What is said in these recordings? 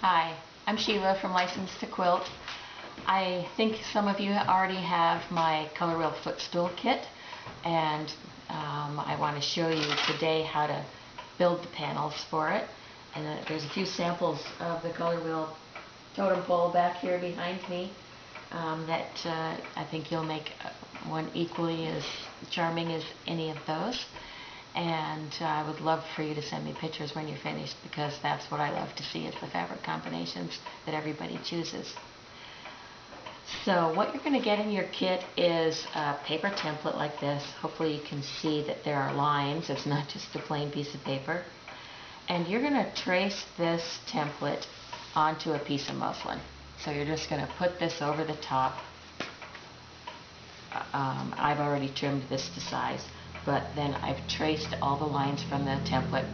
Hi, I'm Sheila from License to Quilt. I think some of you already have my Color Wheel Footstool kit, and I want to show you today how to build the panels for it. And there's a few samples of the Color Wheel totem pole back here behind me that I think you'll make one equally as charming as any of those. And I would love for you to send me pictures when you're finished, because that's what I love to see, is the fabric combinations that everybody chooses. So what you're going to get in your kit is a paper template like this. Hopefully you can see that there are lines. It's not just a plain piece of paper. And you're going to trace this template onto a piece of muslin. So you're just going to put this over the top. I've already trimmed this to size, but then I've traced all the lines from the template,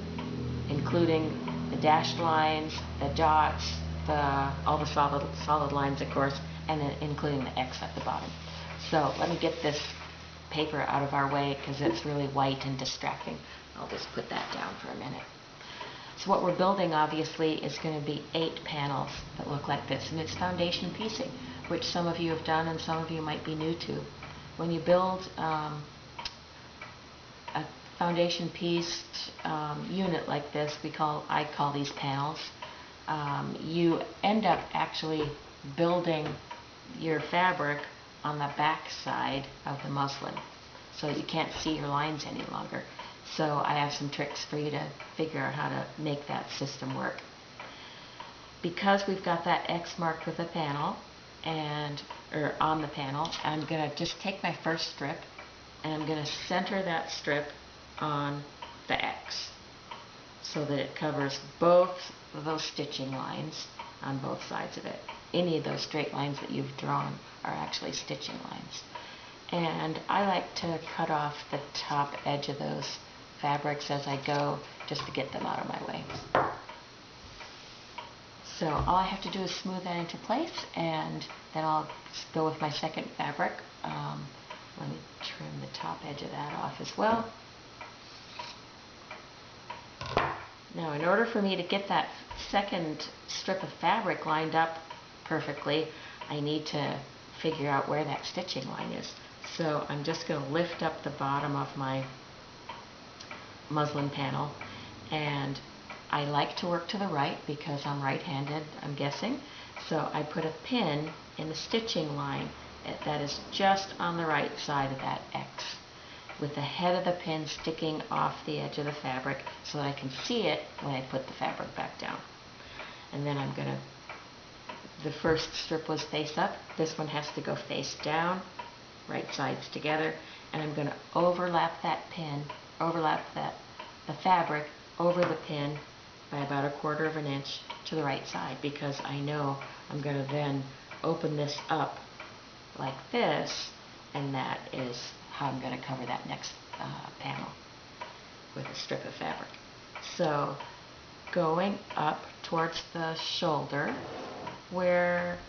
including the dashed lines, the dots, all the solid lines, of course, and then including the X at the bottom. So let me get this paper out of our way because it's really white and distracting. I'll just put that down for a minute. So what we're building, obviously, is going to be 8 panels that look like this, and it's foundation piecing, which some of you have done and some of you might be new to. When you build a foundation pieced unit like this, I call these panels, you end up actually building your fabric on the back side of the muslin, so you can't see your lines any longer. So I have some tricks for you to figure out how to make that system work. Because we've got that X marked with a panel, or on the panel, I'm going to just take my first strip and I'm going to center that strip on the X so that it covers both of those stitching lines on both sides of it. Any of those straight lines that you've drawn are actually stitching lines. And I like to cut off the top edge of those fabrics as I go, just to get them out of my way. So all I have to do is smooth that into place, and then I'll go with my second fabric. Let me trim the top edge of that off as well. Now, in order for me to get that second strip of fabric lined up perfectly, I need to figure out where that stitching line is. So I'm just going to lift up the bottom of my muslin panel, and I like to work to the right because I'm right-handed, I'm guessing. So I put a pin in the stitching line that is just on the right side of that X, with the head of the pin sticking off the edge of the fabric so that I can see it when I put the fabric back down. And then I'm going to, the first strip was face up, this one has to go face down, right sides together, and I'm going to overlap that pin, the fabric over the pin by about 1/4 of an inch to the right side, because I know I'm going to then open this up like this, and that is how I'm going to cover that next panel with a strip of fabric. So going up towards the shoulder, where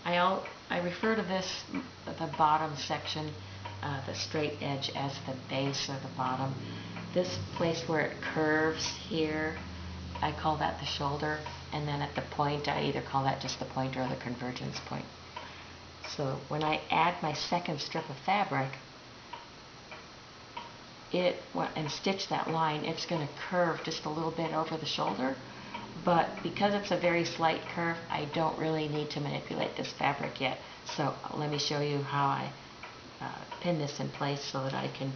I refer to this, the bottom section, the straight edge, as the base or the bottom. This place where it curves here, I call that the shoulder, and then at the point I either call that just the point or the convergence point. So when I add my second strip of fabric and stitch that line, it's going to curve just a little bit over the shoulder, but because it's a very slight curve, I don't really need to manipulate this fabric yet. So let me show you how I pin this in place so that I can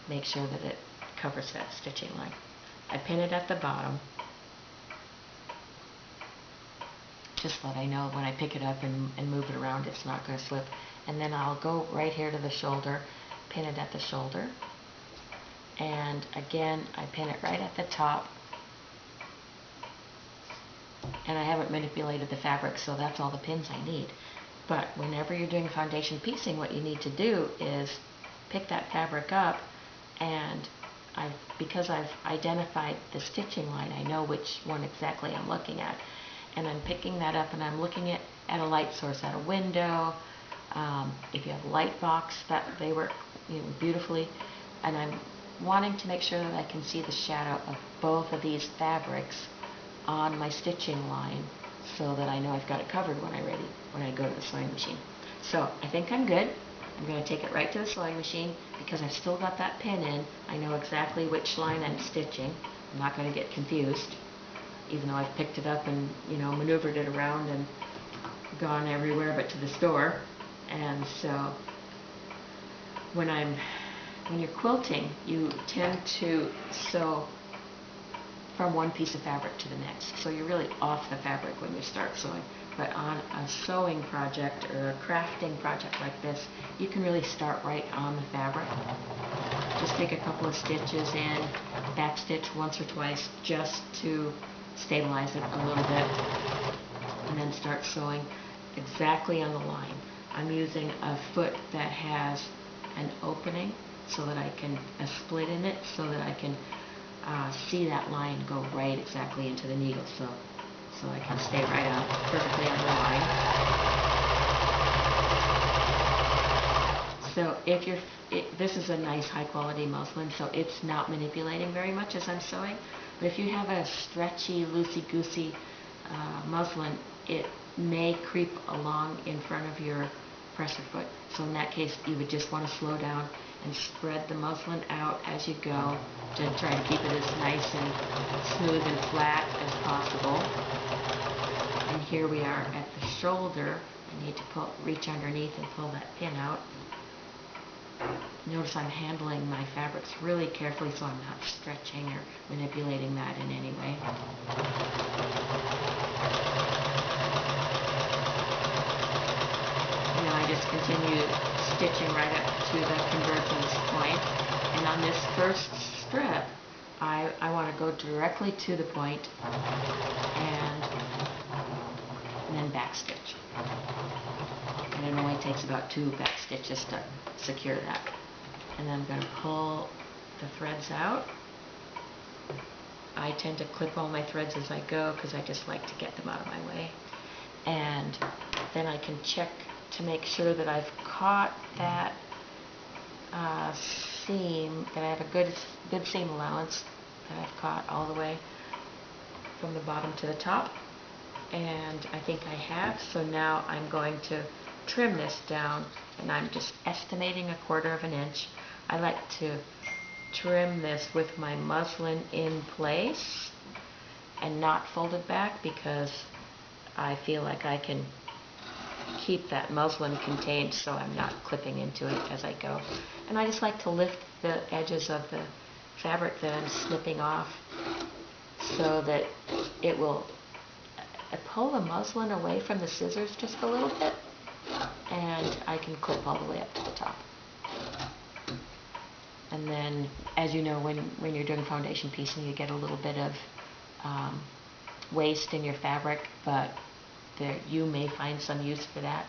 make sure that it covers that stitching line. I pin it at the bottom, just so that I know when I pick it up and move it around it's not going to slip. And then I'll go right here to the shoulder, pin it at the shoulder, and again I pin it right at the top. And I haven't manipulated the fabric, so that's all the pins I need. But whenever you're doing foundation piecing, what you need to do is pick that fabric up, and because I've identified the stitching line, I know which one exactly I'm looking at. And I'm picking that up and I'm looking at a light source, at a window. If you have a light box, they work beautifully. And I'm wanting to make sure that I can see the shadow of both of these fabrics on my stitching line so that I know I've got it covered when I go to the sewing machine. So I think I'm good. I'm going to take it right to the sewing machine because I've still got that pin in. I know exactly which line I'm stitching. I'm not going to get confused, even though I've picked it up and maneuvered it around and gone everywhere but to the store. And so when you're quilting, you tend to sew from one piece of fabric to the next. So you're really off the fabric when you start sewing. But on a sewing project or a crafting project like this, you can really start right on the fabric. Just take a couple of stitches in, backstitch once or twice just to stabilize it a little bit, and then start sewing exactly on the line. I'm using a foot that has an opening so that I can, a split in it, so that I can see that line go right exactly into the needle, so I can stay right on, perfectly on the line. So if this is a nice high quality muslin, so it's not manipulating very much as I'm sewing. But if you have a stretchy, loosey-goosey muslin, it may creep along in front of your presser foot. So in that case, you would just want to slow down and spread the muslin out as you go to try to keep it as nice and smooth and flat as possible. And here we are at the shoulder. I need to reach underneath and pull that pin out. Notice I'm handling my fabrics really carefully so I'm not stretching or manipulating that in any way. Now I just continue stitching right up to the convergence point. And on this first strip, I want to go directly to the point and then backstitch. And it only takes about 2 back stitches to secure that. And then I'm going to pull the threads out. I tend to clip all my threads as I go because I just like to get them out of my way. And then I can check to make sure that I've caught that seam, that I have a good seam allowance, that I've caught all the way from the bottom to the top. And I think I have, so now I'm going to trim this down, and I'm just estimating 1/4 inch. I like to trim this with my muslin in place and not fold it back because I feel like I can keep that muslin contained so I'm not clipping into it as I go. And I just like to lift the edges of the fabric that I'm snipping off so that it will pull the muslin away from the scissors just a little bit, and I can clip all the way up to the top. And then, as you know, when you're doing foundation piecing, you get a little bit of waste in your fabric, but you may find some use for that.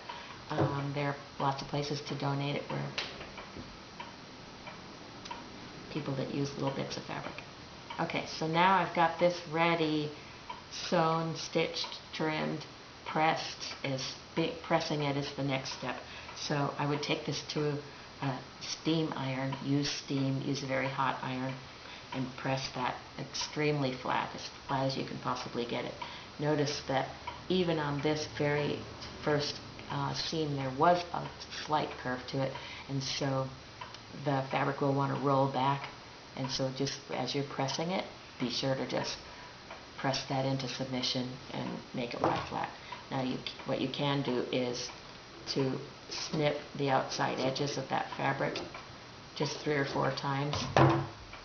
There are lots of places to donate it where people that use little bits of fabric. Okay, so now I've got this ready, sewn, stitched, trimmed, pressed. Pressing it is the next step. So I would take this to a steam iron, use steam, use a very hot iron, and press that extremely flat as you can possibly get it. Notice that even on this very first seam there was a slight curve to it, and so the fabric will want to roll back, and so just as you're pressing it, be sure to just press that into submission and make it lie flat. Now what you can do is to snip the outside edges of that fabric just 3 or 4 times,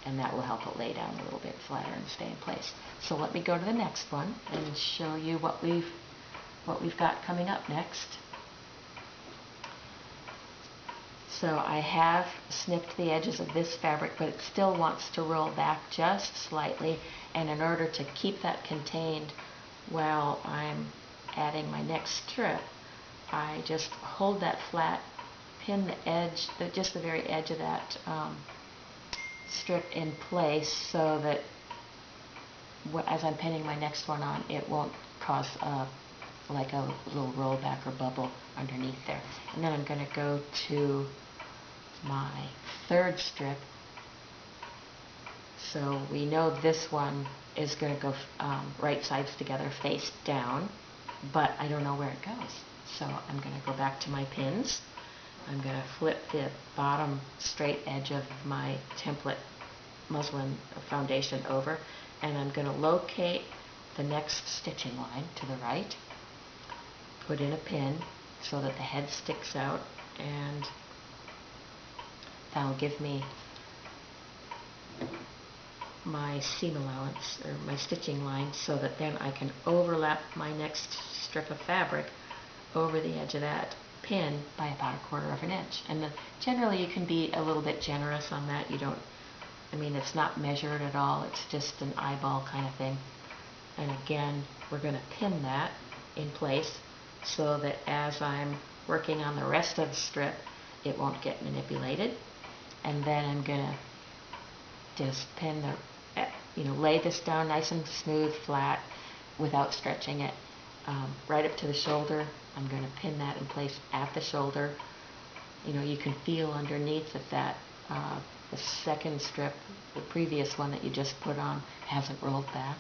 and that will help it lay down a little bit flatter and stay in place. So let me go to the next one and show you what we've got coming up next. So I have snipped the edges of this fabric, but it still wants to roll back just slightly, and in order to keep that contained while I'm adding my next strip, I just hold that flat, pin the edge, just the very edge of that strip in place so that as I'm pinning my next one on, it won't cause like a little rollback or bubble underneath there. And then I'm going to go to my 3rd strip. So we know this one is going to go right sides together, face down. but I don't know where it goes. So I'm going to go back to my pins. I'm going to flip the bottom straight edge of my template muslin foundation over, and I'm going to locate the next stitching line to the right, put in a pin so that the head sticks out, and that'll give me my seam allowance, or my stitching line, so that then I can overlap my next strip of fabric over the edge of that pin by about 1/4 of an inch. And then generally you can be a little bit generous on that. You don't, I mean, it's not measured at all, it's just an eyeball kind of thing. And again, we're going to pin that in place so that as I'm working on the rest of the strip, it won't get manipulated. And then I'm going to just pin the, lay this down nice and smooth, flat, without stretching it, right up to the shoulder. I'm going to pin that in place at the shoulder. You can feel underneath that the second strip, the previous one that you just put on, hasn't rolled back,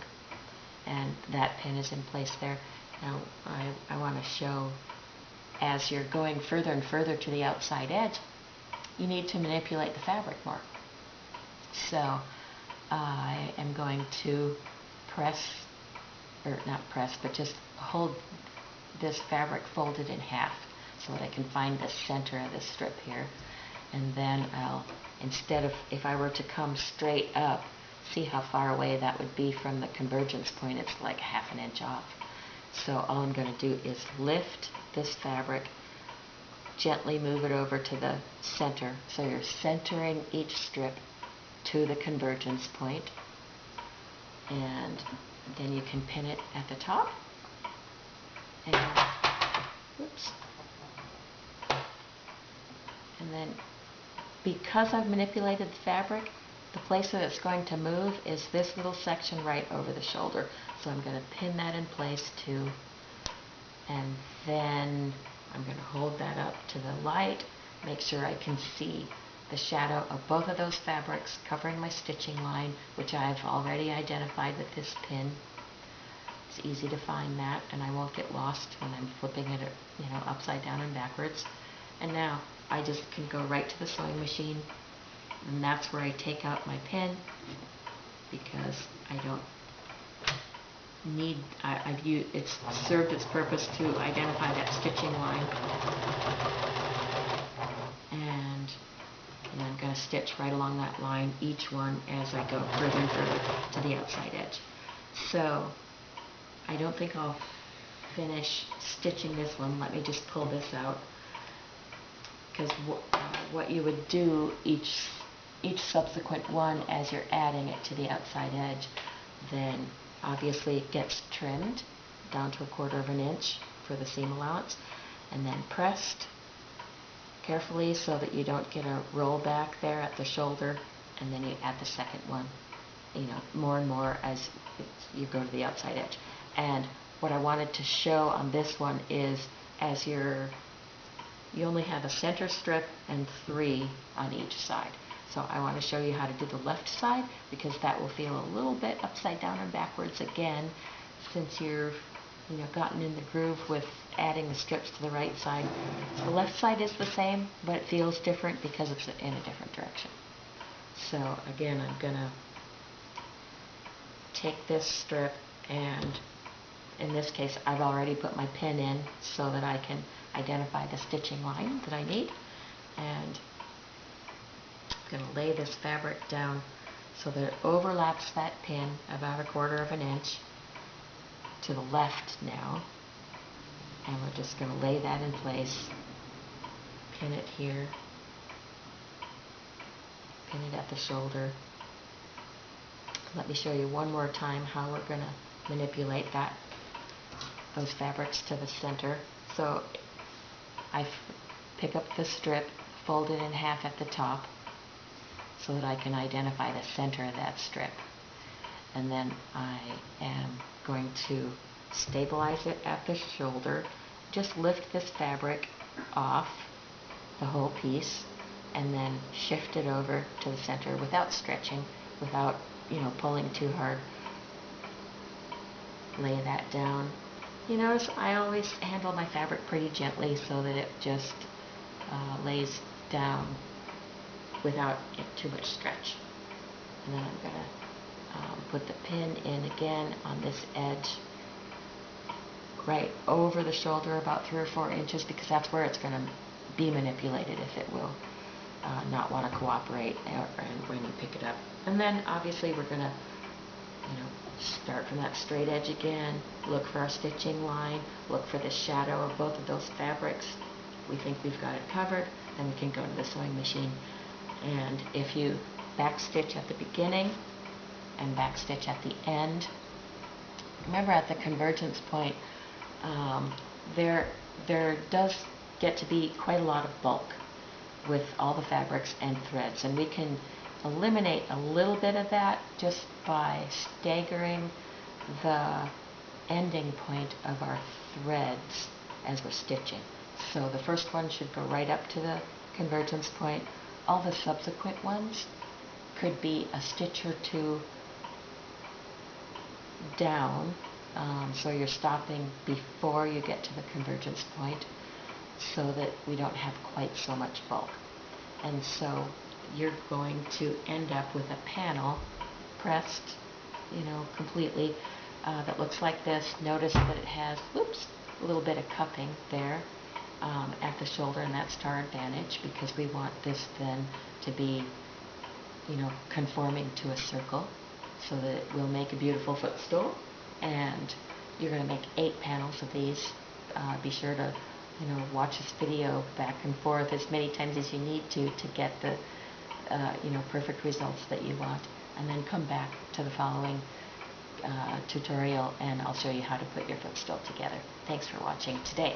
and that pin is in place there. Now I want to show, as you're going further and further to the outside edge, you need to manipulate the fabric more. So I am going to press, or not press, but just hold this fabric folded in half so that I can find the center of this strip here. And then I'll, instead of, if I were to come straight up, see how far away that would be from the convergence point. It's like 1/2 inch off. So all I'm going to do is lift this fabric, gently move it over to the center. So you're centering each strip to the convergence point, and then you can pin it at the top. And, whoops. And then, because I've manipulated the fabric, the place that it's going to move is this little section right over the shoulder. So I'm going to pin that in place too. And then I'm going to hold that up to the light, make sure I can see the shadow of both of those fabrics covering my stitching line, which I've already identified with this pin. It's easy to find that, and I won't get lost when I'm flipping it, upside down and backwards. And now I just can go right to the sewing machine, and that's where I take out my pin, because I don't need, it's served its purpose to identify that stitching line. And I'm going to stitch right along that line, each one, as I go further and further to the outside edge. So I don't think I'll finish stitching this one. Let me just pull this out, because what you would do each subsequent one as you're adding it to the outside edge, then obviously it gets trimmed down to 1/4 of an inch for the seam allowance, and then pressed carefully so that you don't get a roll back there at the shoulder, and then you add the second one, more and more as you go to the outside edge. And what I wanted to show on this one is, as you only have a center strip and 3 on each side. So I want to show you how to do the left side, because that will feel a little bit upside down and backwards again, since you've gotten in the groove with adding the strips to the right side. The left side is the same, but it feels different because it's in a different direction. So again, I'm going to take this strip, and in this case I've already put my pin in so that I can identify the stitching line that I need, and I'm going to lay this fabric down so that it overlaps that pin about 1/4 of an inch to the left now, and we're just going to lay that in place, pin it here, pin it at the shoulder. Let me show you one more time how we're going to manipulate those fabrics to the center. So I pick up the strip, fold it in half at the top so that I can identify the center of that strip. And then I am going to stabilize it at the shoulder. Just lift this fabric off the whole piece, and then shift it over to the center without stretching, without pulling too hard. Lay that down, You notice I always handle my fabric pretty gently so that it just lays down without too much stretch. And then I'm going to put the pin in again on this edge right over the shoulder about 3 or 4 inches, because that's where it's going to be manipulated if it will not want to cooperate and when you pick it up. And then obviously we're going to start from that straight edge again, look for our stitching line, look for the shadow of both of those fabrics. We think we've got it covered, then we can go to the sewing machine. And if you back stitch at the beginning and back stitch at the end, remember at the convergence point, there does get to be quite a lot of bulk with all the fabrics and threads, and we can eliminate a little bit of that just by staggering the ending point of our threads as we're stitching. So the first one should go right up to the convergence point. All the subsequent ones could be a stitch or two down, so you're stopping before you get to the convergence point so that we don't have quite so much bulk. And so you're going to end up with a panel pressed, completely, that looks like this. Notice that it has, a little bit of cupping there at the shoulder, and that's to our advantage because we want this then to be, conforming to a circle so that it will make a beautiful footstool. And you're going to make 8 panels of these. Be sure to, watch this video back and forth as many times as you need to get the, perfect results that you want. And then come back to the following tutorial and I'll show you how to put your footstool together. Thanks for watching today.